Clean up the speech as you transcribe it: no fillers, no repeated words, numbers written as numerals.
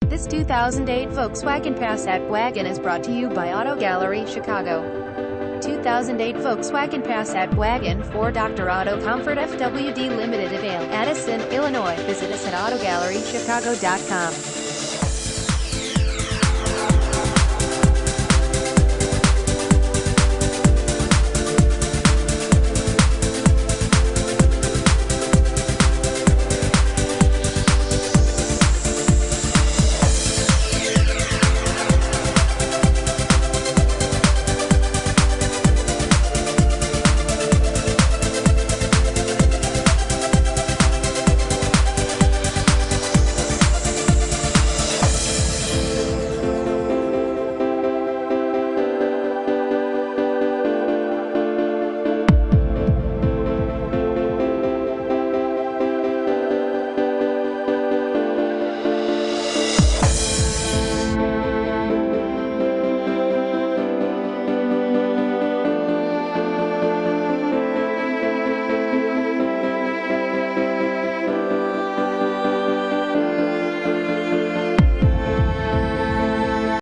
This 2008 Volkswagen Passat Wagon is brought to you by Auto Gallery, Chicago. 2008 Volkswagen Passat Wagon for Dr. Auto Comfort FWD Limited, Avail, Addison, Illinois. Visit us at AutoGalleryChicago.com.